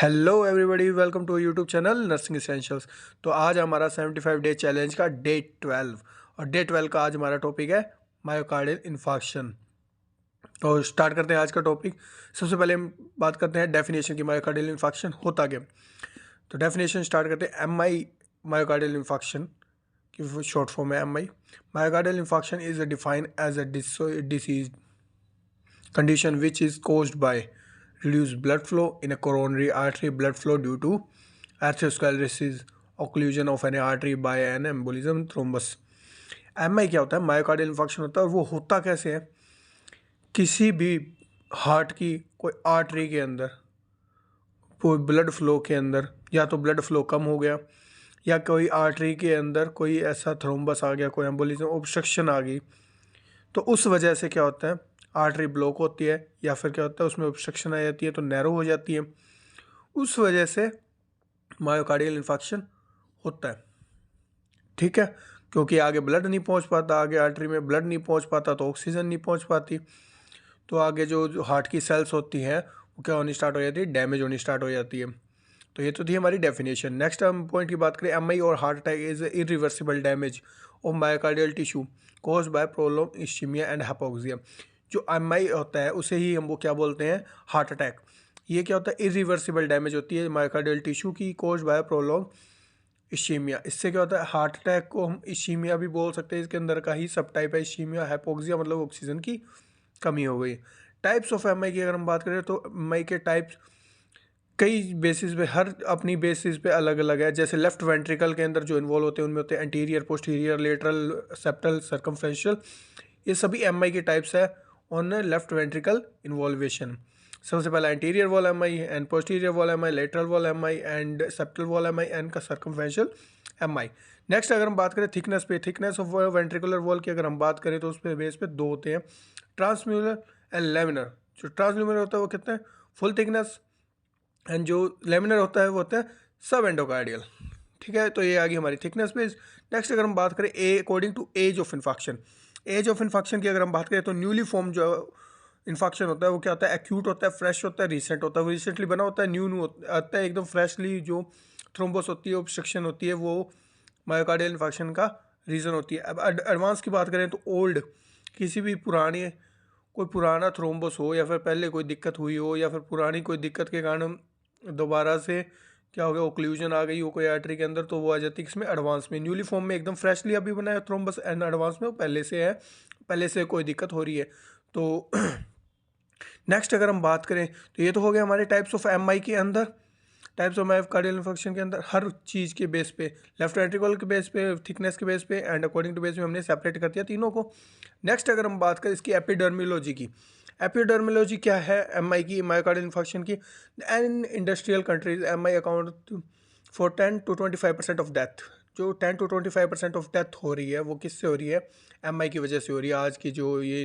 Hello everybody, welcome to YouTube channel nursing essentials. तो आज हमारा 75 डे चैलेंज का डे 12 और डे 12 का आज हमारा टॉपिक है मायोकार्डियल इन्फार्क्शन। तो स्टार्ट करते हैं आज का टॉपिक। सबसे पहले हम बात करते हैं डेफिनेशन की, मायोकार्डियल इन्फार्क्शन होता क्या। तो डेफिनेशन स्टार्ट करते हैं। एम आई मायोकार्डियल इन्फार्क्शन की शॉर्ट फॉर्म है M I. Myocardial infarction is defined as a disease condition which is caused by reduced blood flow in a coronary artery blood flow due to atherosclerosis, occlusion of an artery by an embolism thrombus। M I क्या होता है? Myocardial infarction होता है। और वो होता कैसे है? किसी भी हार्ट की कोई आर्टरी के अंदर, कोई ब्लड फ्लो के अंदर, या तो ब्लड फ्लो कम हो गया या कोई आर्टरी के अंदर कोई ऐसा थ्रोम्बस आ गया, कोई एम्बोलिज्म ऑब्स्ट्रक्शन आ गई, तो उस वजह से क्या होता है? आर्टरी ब्लॉक होती है या फिर क्या होता है उसमें ऑब्स्ट्रक्शन आ जाती है तो नैरो हो जाती है। उस वजह से मायोकार्डियल इन्फार्क्शन होता है। ठीक है, क्योंकि आगे ब्लड नहीं पहुंच पाता, आगे आर्टरी में ब्लड नहीं पहुंच पाता तो ऑक्सीजन नहीं पहुंच पाती, तो आगे जो हार्ट की सेल्स होती हैं वो क्या होनी स्टार्ट हो जाती है? डैमेज होनी स्टार्ट हो जाती है। तो ये तो थी हमारी डेफिनेशन। नेक्स्ट हम पॉइंट की बात करें। एम आई और heart attack is irreversible damage of myocardial tissue cause by prolong ischaemia and hypoxia. जो एम आई होता है उसे ही हम वो क्या बोलते हैं? Heart attack. ये क्या होता है? इरिवर्सिबल डैमेज होती है मायोकार्डियल टिश्यू की, कॉज बाय प्रोलॉन्ग इस्चीमिया। इससे क्या होता है? हार्ट अटैक को हम इस्चीमिया भी बोल सकते हैं, इसके अंदर का ही सब टाइप है इस्चीमिया। हाइपोक्सिया मतलब ऑक्सीजन की कमी हो गई। टाइप्स ऑफ एम आई की अगर हम बात करें तो एम आई के टाइप्स कई बेसिस पे, हर अपनी बेसिस पे अलग अलग है। जैसे लेफ्ट वेंट्रिकल के अंदर जो इन्वॉल्व होते हैं उनमें होते हैं anterior, posterior, lateral, septal, circumferential. ये सभी एम आई के टाइप्स है ऑन लेफ्ट वेंट्रिकल इन्वॉल्वेशन। सबसे पहला anterior wall M I and posterior wall M I, lateral wall M I and septal wall M I and का सर्कमफ्रेंशियल एम आई। नेक्स्ट अगर हम बात करें थिकनेस पे, थिकनेस ऑफ वेंट्रिकुलर वॉल की अगर हम बात करें तो उस पे बेस पे दो होते हैं, ट्रांसम्यूरल एंड लेमिनर। जो ट्रांसम्यूरल होता है वो कितना है? फुल थिकनेस, एंड जो लेमिनर होता है वो होता है सब एंडोकार्डियल। ठीक है, तो ये आ गई हमारी थिकनेस पेज। नेक्स्ट अगर हम बात करें uh according to age of infection, age of infection की अगर हम बात करें तो न्यूली फॉर्म जो इन्फेक्शन होता है वो क्या होता है? एक्यूट होता है, फ्रेश होता है, रिसेंट होता है। वो रिसेंटली बना होता है, न्यू आता है एकदम फ्रेशली। जो थ्रोम्बोस होती है, ऑब्स्ट्रक्शन होती है, वो मायोकार्डियल इन्फेक्शन का रीज़न होती है। अब एडवांस की बात करें तो ओल्ड, किसी भी पुरानी, कोई पुराना थ्रोम्बोस हो या फिर पहले कोई दिक्कत हुई हो या फिर पुरानी कोई दिक्कत के कारण दोबारा से क्या हो गया, ओक्लूजन आ गई हो कोई आर्टरी के अंदर, तो वो आ जाती है इसमें एडवांस में। न्यूली फॉर्म में एकदम फ्रेशली अभी बना है थ्रोम्बस, एंड एडवांस में वो पहले से है, पहले से कोई दिक्कत हो रही है। तो नेक्स्ट अगर हम बात करें तो ये तो हो गया हमारे टाइप्स ऑफ एम आई के अंदर, टाइप्स ऑफ मायोकार्डियल इन्फेक्शन के अंदर हर चीज़ के बेस पे, लेफ्ट वेंट्रिकल के बेस पे, थिकनेस के बेस पे एंड अकॉर्डिंग टू बेस पे हमने सेपरेट कर दिया तीनों को। नेक्स्ट अगर हम बात करें इसकी एपिडर्मियोलॉजी की, एपिडर्मियोलॉजी क्या है एम आई की, मायोकार्डियल इन्फेक्शन की। In industrial countries M I account for 10 to 25% of death. जो 10 to 25% ऑफ डेथ हो रही है वो किससे हो रही है? एम आई की वजह से हो रही है। आज की जो ये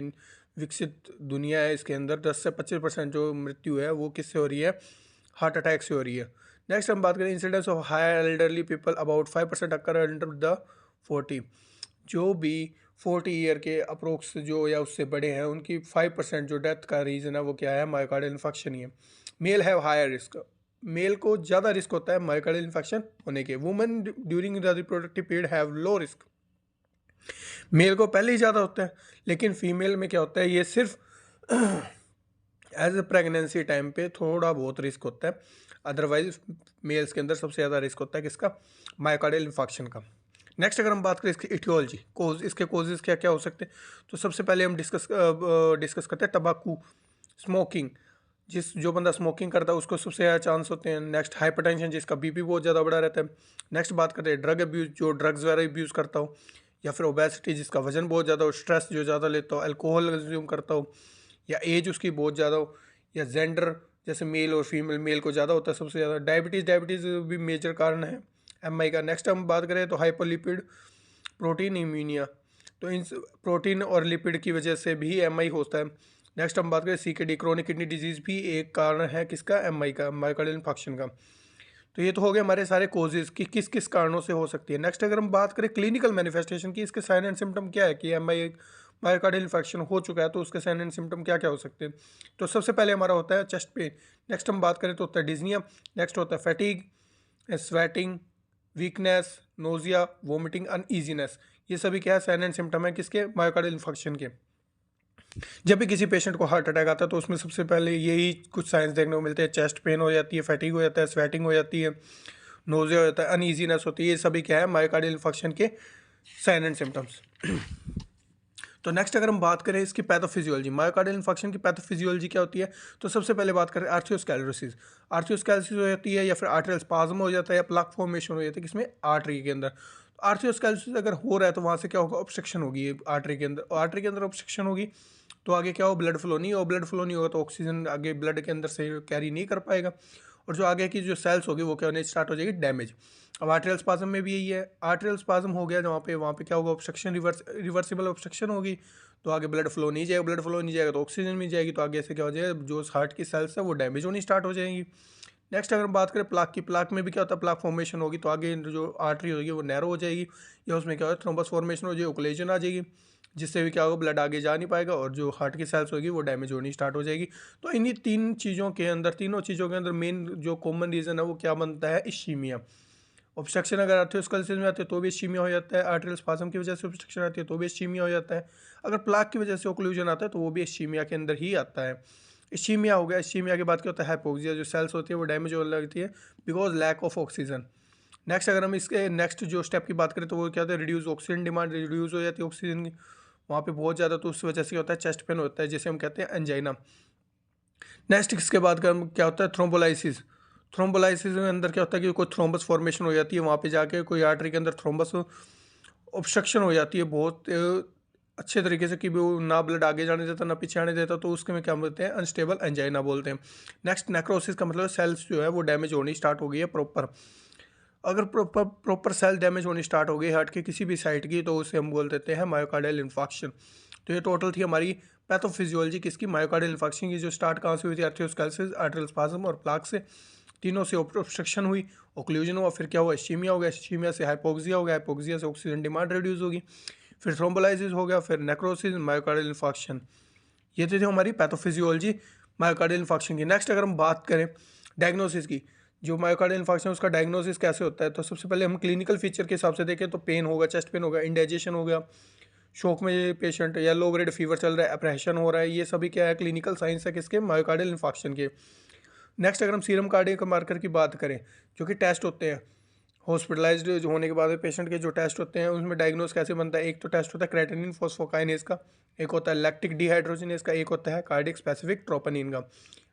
विकसित दुनिया है इसके अंदर 10 से 25% जो मृत्यु है वो किससे हो रही है? हार्ट अटैक से हो रही है। नेक्स्ट हम बात करें incidence of high elderly people, about 5% occur under the 40। जो भी 40 ईयर के अप्रोक्स जो या उससे बड़े हैं उनकी 5% जो डेथ का रीज़न है वो क्या है? मायोकार्डियल इन्फेक्शन ही है। Male have higher risk, male को ज़्यादा रिस्क होता है मायोकार्डियल इन्फेक्शन होने के। Women during the reproductive period have low risk, male को पहले ही ज़्यादा होता है, लेकिन फीमेल में क्या होता है? ये सिर्फ एज ए प्रेगनेंसी टाइम पे थोड़ा बहुत रिस्क होता है, अदरवाइज मेल्स के अंदर सबसे ज़्यादा रिस्क होता है किसका? मायोकार्डियल इन्फेक्शन का। नेक्स्ट अगर हम बात करें इसकी इटियोलॉजी, कोज, इसके कोजेज़ क्या क्या हो सकते हैं, तो सबसे पहले हम डिस्कस करते हैं तंबाकू, स्मोकिंग। जो बंदा स्मोकिंग करता है उसको सबसे ज़्यादा चांस होते हैं। नेक्स्ट हाइपरटेंशन, जिसका बीपी बहुत ज़्यादा बढ़ा रहता है। नेक्स्ट बात करते हैं ड्रग अब्यूज़, जो ड्रग्स वगैरह अब्यूज़ करता हो, या फिर ओबेसिटी, जिसका वजन बहुत ज़्यादा हो, स्ट्रेस जो ज़्यादा लेता हो, अल्कोहल कंज्यूम करता हो, या एज उसकी बहुत ज़्यादा हो, या जेंडर जैसे मेल और फीमेल, मेल को ज़्यादा होता है सबसे ज़्यादा। डायबिटीज़ भी मेजर कारण है एम आई का। नेक्स्ट हम बात करें तो हाइपोलिपिड प्रोटीन इम्यूनिया, तो इन प्रोटीन और लिपिड की वजह से भी एम आई होता है। नेक्स्ट हम बात करें CKD, क्रोनिक किडनी डिजीज़ भी एक कारण है किसका? एम आई का, मायोकार्डियल इन्फेक्शन का। तो ये तो हो गए हमारे सारे कोजेज़ कि किस किस कारणों से हो सकती है। नेक्स्ट अगर हम बात करें क्लिनिकल मैनिफेस्टेशन की, इसके साइन एंड सिम्टम क्या है कि एम आई मायोकार्डियल इन्फेक्शन हो चुका है तो उसके साइन एंड सिम्टम क्या क्या हो सकते हैं। तो सबसे पहले हमारा होता है चेस्ट पेन, नेक्स्ट हम बात करें तो होता है डिजनिया, नेक्स्ट होता है fatigue, sweating, weakness, nausea, vomiting, uneasiness. ये सभी क्या है साइन एंड सिम्टम है किसके, मायोकार्डियल इन्फेक्शन के। जब भी किसी पेशेंट को हार्ट अटैक आता है तो उसमें सबसे पहले यही कुछ साइंस देखने को मिलते हैं, चेस्ट पेन हो जाती है, फैटिग हो जाता है, स्वेटिंग हो जाती है, नोजिया हो जाता है, अनईजीनेस होती है। ये सभी क्या है मायोकार्डियल इन्फेक्शन के साइन एंड सिम्टम्स। तो नेक्स्ट अगर हम बात करें इसकी पैथोफिजियोलॉजी, मायोकार्डियल इन्फेक्शन की पैथोफिजियोलॉजी क्या होती है, तो सबसे पहले बात करें आर्थियोस्क्लेरोसिस। आर्थियोस्क्लेरोसिस हो जाती है या फिर आर्टरियल स्पाज्म हो जाता है या प्लाक फॉर्मेशन हो जाता है किसमें, आर्टरी के अंदर। आर्थियोस्क्लेरोसिस अगर हो रहा है तो वहाँ से क्या होगा, ऑब्स्ट्रक्शन होगी आर्टरी के अंदर, आर्टरी के अंदर ऑब्स्ट्रक्शन होगी तो आगे क्या हो, ब्लड फ्लो नहीं हो, ब्लड फ्लो नहीं होगा तो ऑक्सीजन आगे ब्लड के अंदर से कैरी नहीं कर पाएगा और जो आगे की जो सेल्स होगी वो क्या होने स्टार्ट हो जाएगी, डैमेज। अब आर्टरियल स्पाज्म में भी यही है, आर्टरियल स्पाज्म हो गया वहाँ पे क्या होगा, ऑब्स्ट्रक्शन रिवर्सिबल ऑब्स्ट्रक्शन होगी तो आगे ब्लड फ्लो नहीं जाएगा, ब्लड फ्लो नहीं जाएगा तो ऑक्सीजन नहीं जाएगी तो आगे से क्या हो जाएगा, जो हार्ट की सेल्स है वो डैमेज होनी स्टार्ट हो जाएंगी। नेक्स्ट अगर हम बात करें प्लाक की, प्लाक में भी क्या होता है, प्लाक फॉर्मेशन होगी तो आगे जो आर्टरी होगी वो नैरो हो जाएगी या उसमें क्या होगा, थ्रोम्बस फॉर्मेशन हो जाएगी, ओक्लेजन आ जाएगी जिससे भी क्या होगा, ब्लड आगे जा नहीं पाएगा और जो हार्ट की सेल्स होगी वो डैमेज होनी स्टार्ट हो जाएगी। तो इन्हीं तीनों चीज़ों के अंदर मेन जो कॉमन रीज़न है वो क्या बनता है, इश्कीमिया। ऑब्स्ट्रक्शन अगर आर्थियोस्क्लेरोसिस में आती है तो भी इश्कीमिया हो जाता है, आर्टरियल स्पाज्म की वजह से ऑब्स्ट्रक्शन आती है तो भी इश्कीमिया हो जाता है, अगर प्लाक की वजह से ओक्लूजन आता है तो वो भी इश्कीमिया के अंदर ही आता है। इश्कीमिया हो गया, इश्कीमिया के बाद क्या होता है, हाइपोक्सिया, जो सेल्स होती है वो डैमेज होने लगती है because lack of oxygen. Next अगर हम इसके नेक्स्ट जो स्टेप की बात करें तो वो क्या होता है, रिड्यूस ऑक्सीजन डिमांड, रिड्यूस हो जाती है ऑक्सीजन की वहाँ पे बहुत ज़्यादा, तो उस वजह से होता है चेस्ट पेन होता है जिसे हम कहते हैं एंजाइना। नेक्स्ट इसके बाद क्या होता है, थ्रोम्बोलाइसिस। थ्रोम्बोलाइसिस में अंदर क्या होता है कि कोई थ्रोम्बस फॉर्मेशन हो जाती है, वहाँ पे जाके कोई आर्टरी के अंदर थ्रोम्बस ऑब्स्ट्रक्शन हो जाती है बहुत अच्छे तरीके से कि वो ना ब्लड आगे जाने देता ना पीछे आने देता, तो उसके में क्या बोलते हैं, अनस्टेबल एंजाइना बोलते हैं। नेक्स्ट नेक्रोसिस का मतलब सेल्स जो है वो डैमेज होनी स्टार्ट हो गई है प्रॉपर। अगर प्रॉपर सेल डैमेज होनी स्टार्ट हो गई हार्ट के किसी भी साइड की तो उसे हम बोल देते हैं मायोकार्डियल इन्फार्क्शन। तो ये टोटल थी हमारी पैथोफिजियोलॉजी किसकी, मायोकार्डियल इन्फार्क्शन की, जो स्टार्ट कहाँ से हुई थी, आर्थियोस्क्लेरोसिस, आर्टरियल स्पाज्म और प्लाक से। तीनों से ऑब्स्ट्रक्शन हुई, ओक्लूजन हुआ, फिर क्या हुआ, इश्कीमिया हो गया, इश्कीमिया से हाइपोक्सिया हो गया, हाइपोक्सिया से ऑक्सीजन डिमांड रिड्यूस होगी, फिर थ्रोम्बोलाइसिस हो गया, फिर नेक्रोसिस, मायोकार्डियल इन्फार्क्शन। ये थी हमारी पैथोफिजियोलॉजी मायोकार्डियल इन्फार्क्शन की। नेक्स्ट अगर हम बात करें डायग्नोसिस की, जो मायोकार्डियल इन्फार्क्शन उसका डायग्नोसिस कैसे होता है, तो सबसे पहले हम क्लिनिकल फीचर के हिसाब से देखें तो पेन होगा, चेस्ट पेन होगा, इंडाइजेशन हो गया, शोक में पेशेंट या लो ग्रेड फीवर चल रहा है, अप्रेशन हो रहा है, ये सभी क्या है क्लिनिकल साइंस है किसके, मायोकार्डियल इन्फार्क्शन के। नेक्स्ट अगर हम सीरम कार्डियक मार्कर की बात करें जो कि टेस्ट होते हैं हॉस्पिटलाइज्ड होने के बाद पेशेंट के जो टेस्ट होते हैं उसमें डायग्नोस कैसे बनता है, एक तो टेस्ट होता है क्रेटिनिन फॉस्फोकाइनेज का, एक होता है लैक्टिक डिहाइड्रोजिनेज का, एक होता है कार्डियक स्पेसिफिक ट्रोपोनिन का।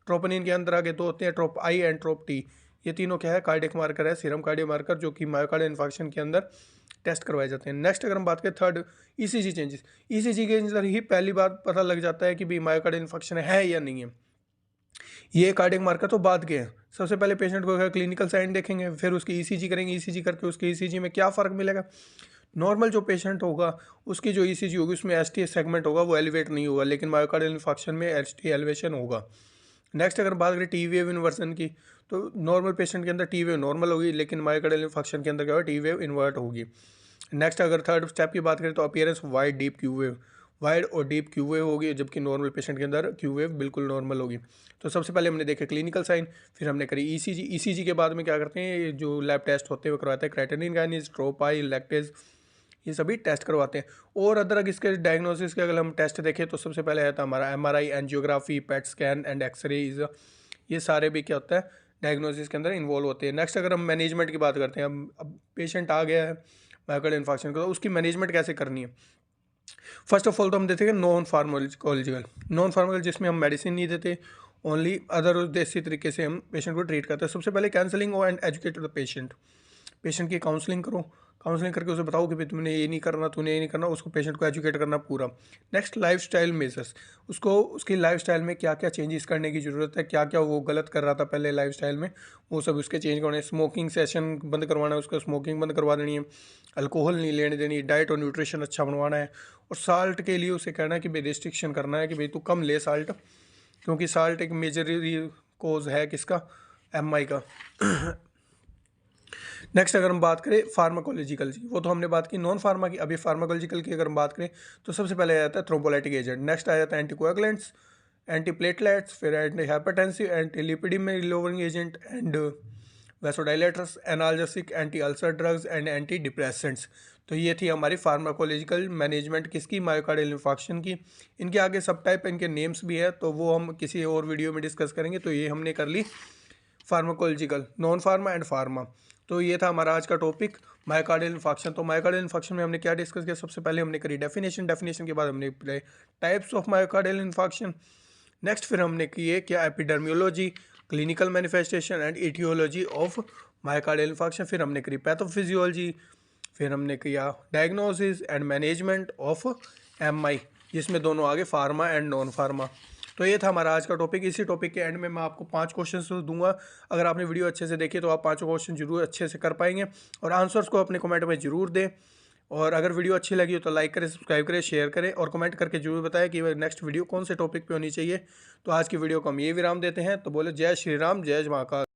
ट्रोपोनिन के अंदर आगे दो होते हैं, ट्रोप आई एंड ट्रोप टी। ये तीनों क्या है, कार्डियक मार्कर है, सीरम कार्डियक मार्कर जो कि मायोकार्डियल इन्फार्क्शन के अंदर टेस्ट करवाए जाते हैं। नेक्स्ट अगर हम बात करें थर्ड, ईसीजी चेंजेस। ईसीजी के अंदर ही पहली बात पता लग जाता है कि भाई मायोकार्डियल इन्फेक्शन है या नहीं है। ये कार्डियक मार्कर तो बाद के हैं, सबसे पहले पेशेंट को क्लिनिकल साइन देखेंगे, फिर उसकी ईसीजी करेंगे, ईसीजी करके उसके ईसीजी में क्या फ़र्क मिलेगा। नॉर्मल जो पेशेंट होगा उसकी जो ईसीजी होगी उसमें एसटी सेगमेंट होगा वो एलिवेट नहीं होगा, लेकिन मायोकार्डियल इन्फेक्शन में एसटी एलिवेशन होगा। नेक्स्ट अगर बात करें टी वेव इन्वर्सन की, तो नॉर्मल पेशेंट के अंदर टी वेव नॉर्मल होगी, लेकिन मायोकार्डियल इन्फेक्शन के अंदर क्या होगा, टी वेव इन्वर्ट होगी। नेक्स्ट अगर थर्ड स्टेप की बात करें तो appearance wide deep Q wave, wide और डीप क्यू वेव होगी, जबकि नॉर्मल पेशेंट के अंदर क्यू वेव बिल्कुल नॉर्मल होगी। तो सबसे पहले हमने देखे क्लिनिकल साइन, फिर हमने करी ईसीजी। ईसीजी के बाद में क्या करते हैं, ये जो लैब टेस्ट होते हैं वो करवाते हैं, क्रेटिनिन काइनेज, ट्रोपाई, लैक्टेज, ये सभी टेस्ट करवाते हैं। और अदर इसके डायग्नोसिस के अगर हम टेस्ट देखें तो सबसे पहले आता है हमारा MRI, angiography, PET scan and x rays. ये सारे भी क्या होता है डायग्नोसिस के अंदर इन्वॉल्व होते हैं। नेक्स्ट अगर हम मैनेजमेंट की बात करते हैं, अब पेशेंट आ गया है मायोकार्डियल इन्फेक्शन का, तो उसकी मैनेजमेंट कैसे करनी है। फर्स्ट ऑफ ऑल तो हम देते हैं नॉन फार्माकोलॉजिकल, नॉन फार्माकोलॉजिकल जिसमें हम मेडिसिन नहीं देते, ओनली अदर देसी तरीके से हम पेशेंट को ट्रीट करते हैं। सबसे पहले counselling and educate the patient, patient की काउंसलिंग करो, काउंसलिंग करके उसे बताओ कि भाई तुमने ये नहीं करना, तूने ये नहीं करना, उसको पेशेंट को एजुकेट करना पूरा। नेक्स्ट लाइफस्टाइल मेजर्स, उसको उसकी लाइफस्टाइल में क्या क्या चेंजेस करने की ज़रूरत है, क्या क्या वो गलत कर रहा था पहले लाइफस्टाइल में, वो सब उसके चेंज करवाने। स्मोकिंग सेशन बंद करवाना है उसका, स्मोकिंग बंद करवा देनी है, अल्कोहल नहीं लेने देनी है, डाइट और न्यूट्रिशन अच्छा बनवाना है, और साल्ट के लिए उसे कहना है कि भाई रिस्ट्रिक्शन करना है कि भाई तू कम ले साल्ट, क्योंकि साल्ट एक मेजर कोज है किसका, एमआई का। नेक्स्ट अगर हम बात करें फार्माकोलॉजिकल की, वो तो हमने बात की नॉन फार्मा की। अभी फार्माकोलॉजिकल की अगर हम बात करें तो सबसे पहले आ जाता है थ्रोम्बोलाइटिक एजेंट, नेक्स्ट आ जाता है एंटीकोएगुलेंट्स, एंटीप्लेटलेट्स, फिर anti hypertensive, anti lipidaemic lowering agent and vasodilators, analgesic, anti ulcer drugs and anti depressants. तो ये थी हमारी फार्माकोलॉजिकल मैनेजमेंट किसकी, मायोकार्डियल इन्फार्क्शन की। इनके आगे सब टाइप इनके नेम्स भी है, तो वो हम किसी और वीडियो में डिस्कस करेंगे। तो ये हमने कर ली pharmacological, non pharma and pharma. तो ये था हमारा आज का टॉपिक मायोकार्डियल इन्फार्क्शन। तो मायोकार्डियल इन्फार्क्शन में हमने क्या डिस्कस किया, सबसे पहले हमने करी डेफिनेशन के बाद हमने types of myocardial infarction. Next फिर हमने किए क्या, epidemiology, clinical manifestation and etiology of myocardial infarction. फिर हमने करी पैथोफिजियोलॉजी, फिर हमने किया diagnosis and management of MI, जिसमें दोनों आगे फार्मा एंड नॉन फार्मा। तो ये था हमारा आज का टॉपिक। इसी टॉपिक के एंड में मैं आपको 5 क्वेश्चन दूंगा। अगर आपने वीडियो अच्छे से देखी तो आप 5 क्वेश्चन जरूर अच्छे से कर पाएंगे, और आंसर्स को अपने कमेंट में जरूर दें। और अगर वीडियो अच्छी लगी हो तो लाइक करें, सब्सक्राइब करें, शेयर करें, और कमेंट करके जरूर बताएं कि नेक्स्ट वीडियो कौन से टॉपिक पे होनी चाहिए। तो आज की वीडियो को हम ये विराम देते हैं। तो बोले जय श्री राम, जय महाकाल।